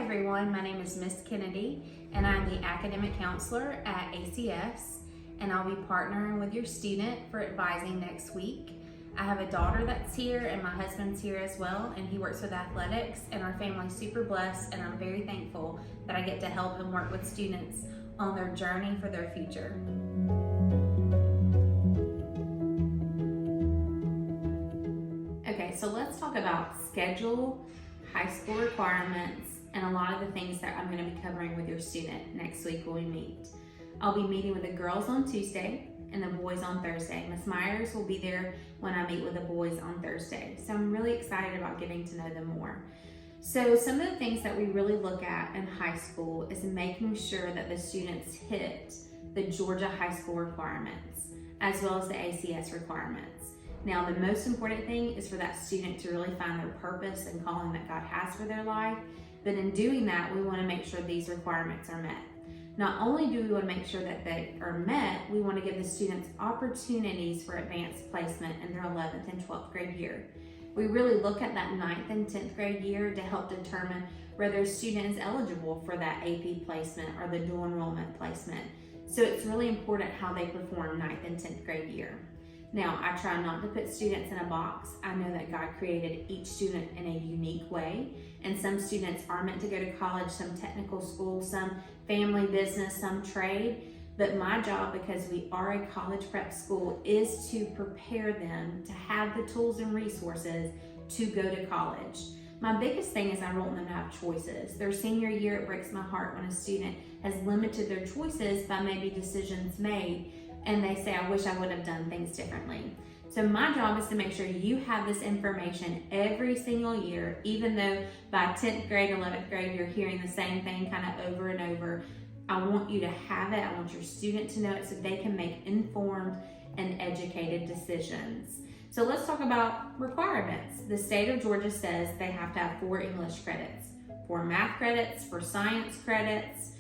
everyone, my name is Miss Kennedy and I'm the academic counselor at ACS, and I'll be partnering with your student for advising next week. I have a daughter that's here and my husband's here as well, and he works with athletics, and our family's super blessed, and I'm very thankful that I get to help and work with students on their journey for their future. Okay, so let's talk about schedule, high school requirements, and a lot of the things that I'm going to be covering with your student next week when we meet. I'll be meeting with the girls on Tuesday and the boys on Thursday. Ms. Myers will be there when I meet with the boys on Thursday. So I'm really excited about getting to know them more. So some of the things that we really look at in high school is making sure that the students hit the Georgia high school requirements as well as the ACS requirements. Now, the most important thing is for that student to really find their purpose and calling that God has for their life. But in doing that, we want to make sure these requirements are met. Not only do we want to make sure that they are met, we want to give the students opportunities for advanced placement in their 11th and 12th grade year. We really look at that 9th and 10th grade year to help determine whether a student is eligible for that AP placement or the dual enrollment placement. So it's really important how they perform 9th and 10th grade year. Now, I try not to put students in a box. I know that God created each student in a unique way, and some students are meant to go to college, some technical school, some family business, some trade. But my job, because we are a college prep school, is to prepare them to have the tools and resources to go to college. My biggest thing is I want them to have choices. Their senior year, it breaks my heart when a student has limited their choices by maybe decisions made, and they say, I wish I would have done things differently. So my job is to make sure you have this information every single year, even though by 10th grade, 11th grade, you're hearing the same thing kind of over and over. I want you to have it. I want your student to know it so they can make informed and educated decisions. So let's talk about requirements. The state of Georgia says they have to have 4 English credits, 4 math credits, 4 science credits,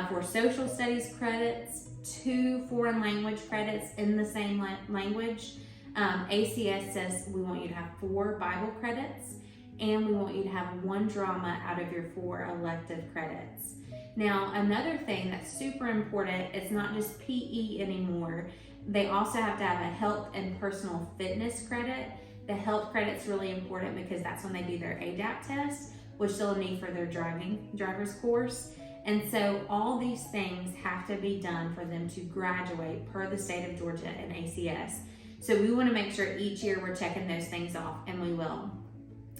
4 social studies credits, 2 foreign language credits in the same language. ACS says we want you to have 4 Bible credits, and we want you to have 1 drama out of your 4 elective credits. Now, another thing that's super important, it's not just PE anymore. They also have to have a health and personal fitness credit. The health credit's really important because that's when they do their ADAP test, which they'll need for their driver's course. And so all these things have to be done for them to graduate per the state of Georgia and ACS. So we want to make sure each year we're checking those things off, and we will.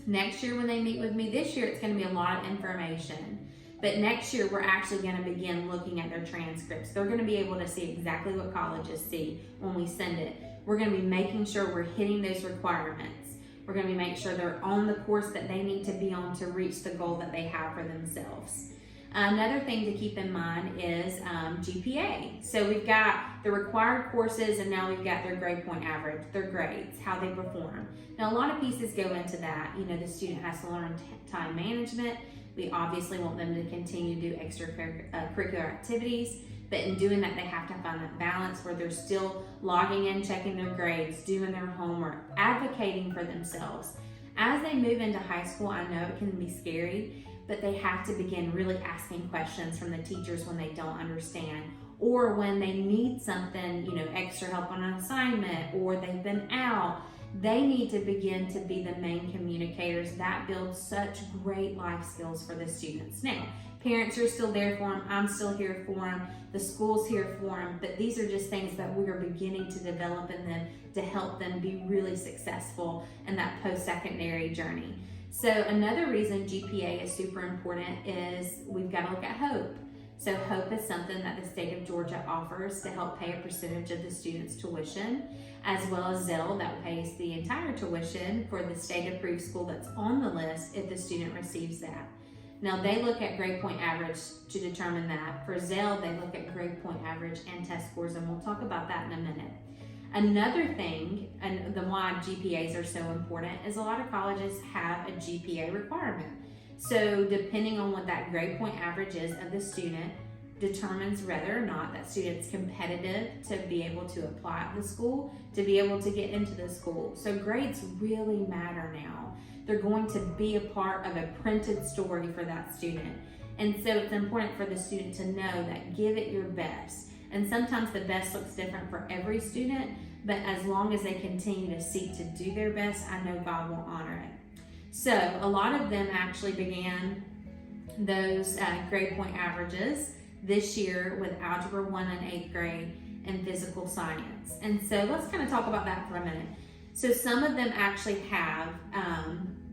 Next year when they meet with me, this year it's going to be a lot of information. But next year we're actually going to begin looking at their transcripts. They're going to be able to see exactly what colleges see when we send it. We're going to be making sure we're hitting those requirements. We're going to be making sure they're on the course that they need to be on to reach the goal that they have for themselves. Another thing to keep in mind is GPA. So we've got the required courses, and now we've got their grade point average, their grades, how they perform. Now, a lot of pieces go into that. You know, the student has to learn time management. We obviously want them to continue to do extracurricular activities, but in doing that, they have to find that balance where they're still logging in, checking their grades, doing their homework, advocating for themselves. As they move into high school, I know it can be scary, but they have to begin really asking questions from the teachers when they don't understand, or when they need something, you know, extra help on an assignment, or they've been out. They need to begin to be the main communicators. That builds such great life skills for the students. Now, parents are still there for them. I'm still here for them. The school's here for them. But these are just things that we are beginning to develop in them to help them be really successful in that post-secondary journey. So another reason GPA is super important is we've got to look at HOPE. So HOPE is something that the state of Georgia offers to help pay a percentage of the student's tuition, as well as Zell that pays the entire tuition for the state-approved school that's on the list if the student receives that. Now, they look at grade point average to determine that. For Zell, they look at grade point average and test scores, and we'll talk about that in a minute. Another thing, and the why GPAs are so important, is a lot of colleges have a GPA requirement. So depending on what that grade point average is of the student determines whether or not that student's competitive to be able to apply at the school, to be able to get into the school. So grades really matter now. They're going to be a part of a printed story for that student. And so it's important for the student to know that give it your best. And sometimes the best looks different for every student, but as long as they continue to seek to do their best, I know God will honor it. So a lot of them actually began those grade point averages this year with Algebra 1 in 8th grade and physical science. And so let's kind of talk about that for a minute. So some of them actually have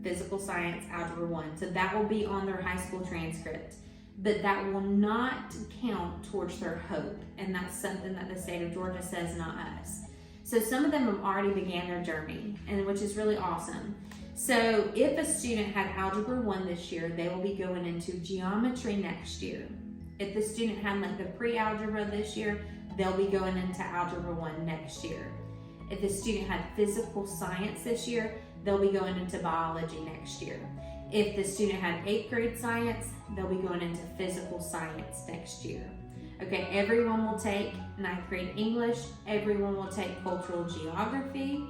physical science Algebra 1, so that will be on their high school transcript, but that will not count towards their hope, and that's something that the state of Georgia says, not us. So some of them have already began their journey, and which is really awesome. So if a student had Algebra 1 this year, they will be going into geometry next year. If the student had like the pre-algebra this year, they'll be going into Algebra 1 next year. If the student had physical science this year, they'll be going into biology next year. If the student had 8th grade science, they'll be going into physical science next year. Okay, everyone will take 9th grade English, everyone will take cultural geography,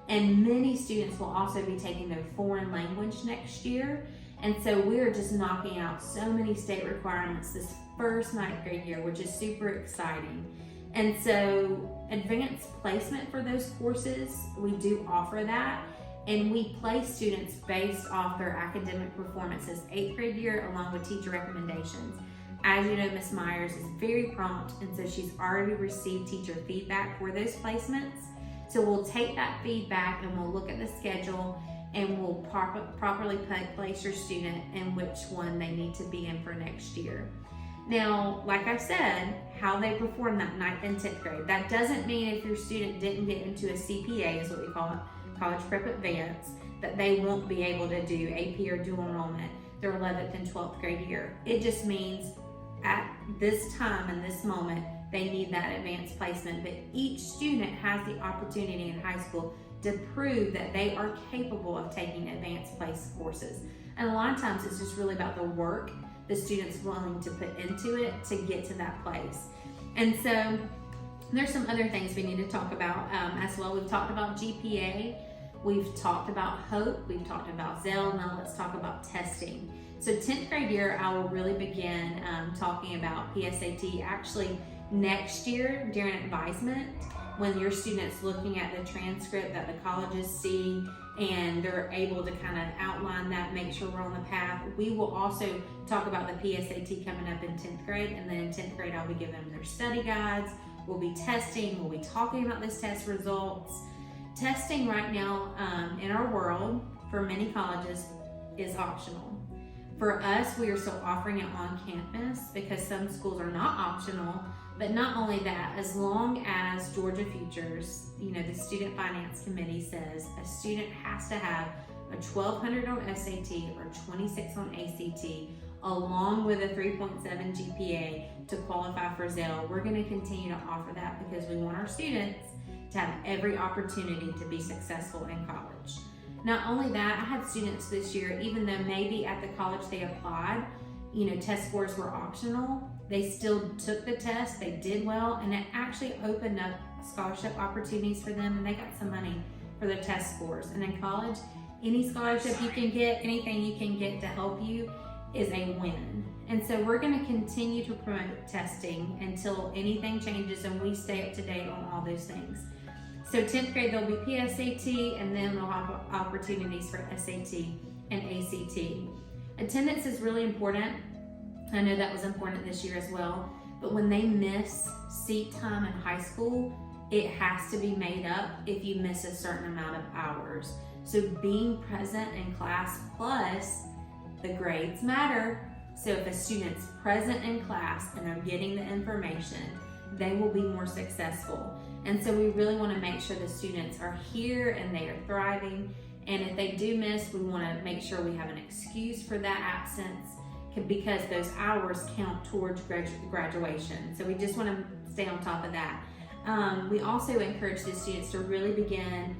and many students will also be taking their foreign language next year. And so we're just knocking out so many state requirements this first 9th grade year, which is super exciting. And so advanced placement for those courses, we do offer that. And we place students based off their academic performances 8th grade year along with teacher recommendations. As you know, Ms. Myers is very prompt, and so she's already received teacher feedback for those placements. So we'll take that feedback and we'll look at the schedule and we'll properly place your student in which one they need to be in for next year. Now, like I said, how they perform that 9th and 10th grade. That doesn't mean if your student didn't get into a CPA, is what we call it, College Prep Advanced, that they won't be able to do AP or dual enrollment their 11th and 12th grade year. It just means at this time and this moment, they need that advanced placement. But each student has the opportunity in high school to prove that they are capable of taking advanced place courses. And a lot of times it's just really about the work the student's willing to put into it to get to that place. And so there's some other things we need to talk about as well. We've talked about GPA, we've talked about hope, we've talked about Zell. Now let's talk about testing. So 10th grade year, I will really begin talking about PSAT actually next year during advisement, when your student's looking at the transcript that the colleges see and they're able to kind of outline that, make sure we're on the path. We will also talk about the PSAT coming up in 10th grade, and then in 10th grade I'll be giving them their study guides. We'll be testing, we'll be talking about those test results. Testing right now in our world for many colleges is optional. For us, we are still offering it on campus because some schools are not optional. But not only that, as long as Georgia Futures, the Student Finance Committee says a student has to have a 1200 on SAT or 26 on ACT, along with a 3.7 GPA to qualify for Zell, we're going to continue to offer that because we want our students to have every opportunity to be successful in college. Not only that, I had students this year, even though maybe at the college they applied, test scores were optional, they still took the test, they did well, and it actually opened up scholarship opportunities for them, and they got some money for their test scores. And in college, any scholarship you can get, anything you can get to help you is a win. And so we're going to continue to promote testing until anything changes and we stay up to date on all those things. So 10th grade, there'll be PSAT, and then they'll have opportunities for SAT and ACT. Attendance is really important. I know that was important this year as well, but when they miss seat time in high school, it has to be made up if you miss a certain amount of hours. So being present in class plus the grades matter. So if a student's present in class and they're getting the information, they will be more successful. And so we really want to make sure the students are here and they are thriving. And if they do miss, we want to make sure we have an excuse for that absence, because those hours count towards graduation. So we just want to stay on top of that. We also encourage the students to really begin,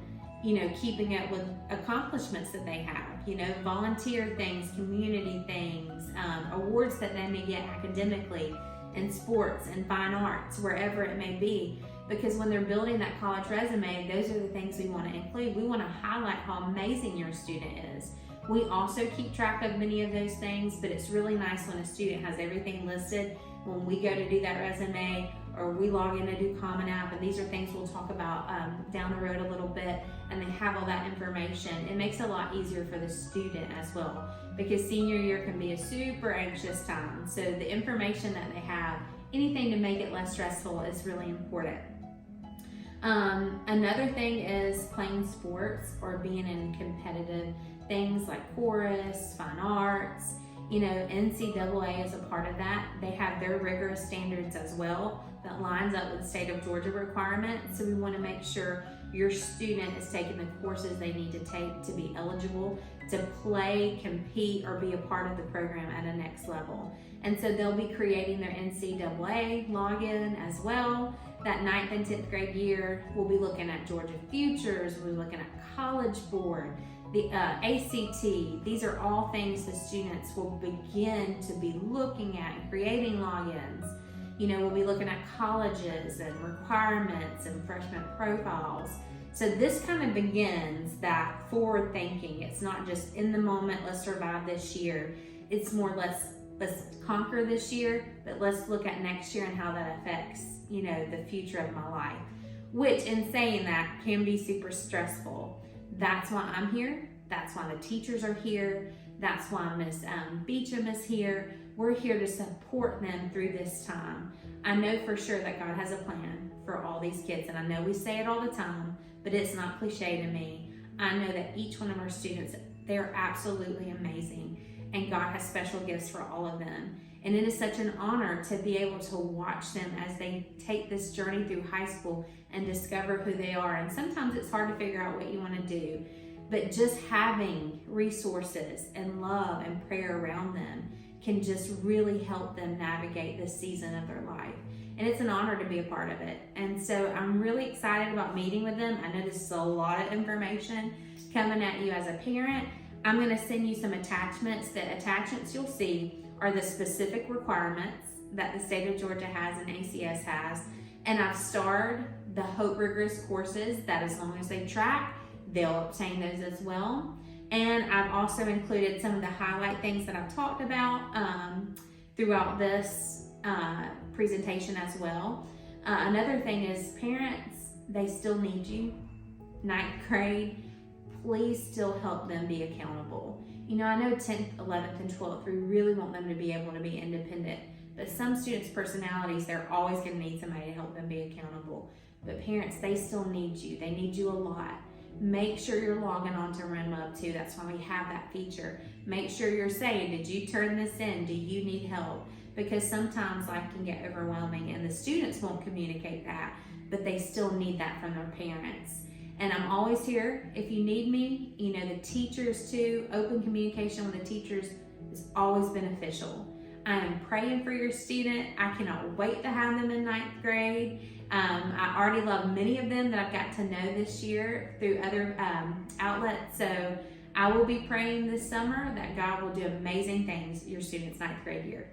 keeping up with accomplishments that they have, volunteer things, community things, awards that they may get academically, in sports and fine arts, wherever it may be. Because when they're building that college resume, those are the things we want to include. We want to highlight how amazing your student is. We also keep track of many of those things, but it's really nice when a student has everything listed. When we go to do that resume, or we log in to do Common App, and these are things we'll talk about down the road a little bit, and they have all that information. It makes it a lot easier for the student as well, because senior year can be a super anxious time. So the information that they have, anything to make it less stressful, is really important. Another thing is playing sports or being in competitive things like chorus, fine arts. You know, NCAA is a part of that. They have their rigorous standards as well that lines up with the state of Georgia requirements. So we want to make sure your student is taking the courses they need to take to be eligible to play, compete, or be a part of the program at a next level. And so they'll be creating their NCAA login as well. That 9th and 10th grade year, we'll be looking at Georgia Futures, we'll be looking at College Board, the ACT. These are all things the students will begin to be looking at and creating logins. You know, we'll be looking at colleges and requirements and freshman profiles. So this kind of begins that forward thinking. It's not just in the moment, let's survive this year. It's more let's conquer this year, but let's look at next year and how that affects, you know, the future of my life. Which, in saying that, can be super stressful. That's why I'm here. That's why the teachers are here. That's why Miss Beecham is here. We're here to support them through this time. I know for sure that God has a plan for all these kids, and I know we say it all the time, but it's not cliche to me. I know that each one of our students, they're absolutely amazing, and God has special gifts for all of them. And it is such an honor to be able to watch them as they take this journey through high school and discover who they are. And sometimes it's hard to figure out what you want to do, but just having resources and love and prayer around them can just really help them navigate this season of their life. And it's an honor to be a part of it. And so I'm really excited about meeting with them. I know this is a lot of information coming at you as a parent. I'm going to send you some attachments. The attachments you'll see are the specific requirements that the state of Georgia has and ACS has. And I've starred the Hope Rigorous courses that as long as they track, they'll obtain those as well. And I've also included some of the highlight things that I've talked about throughout this presentation as well. Another thing is parents, they still need you. 9th grade, please still help them be accountable. You know, I know 10th, 11th, and 12th, we really want them to be able to be independent. But some students' personalities, they're always going to need somebody to help them be accountable. But parents, they still need you. They need you a lot. Make sure you're logging on to RenMub too. That's why we have that feature. Make sure you're saying, did you turn this in? Do you need help? Because sometimes life can get overwhelming and the students won't communicate that, but they still need that from their parents. And I'm always here if you need me. You know, the teachers too, open communication with the teachers is always beneficial. I am praying for your student. I cannot wait to have them in 9th grade. I already love many of them that I've got to know this year through other outlets. So I will be praying this summer that God will do amazing things your students' 9th grade year.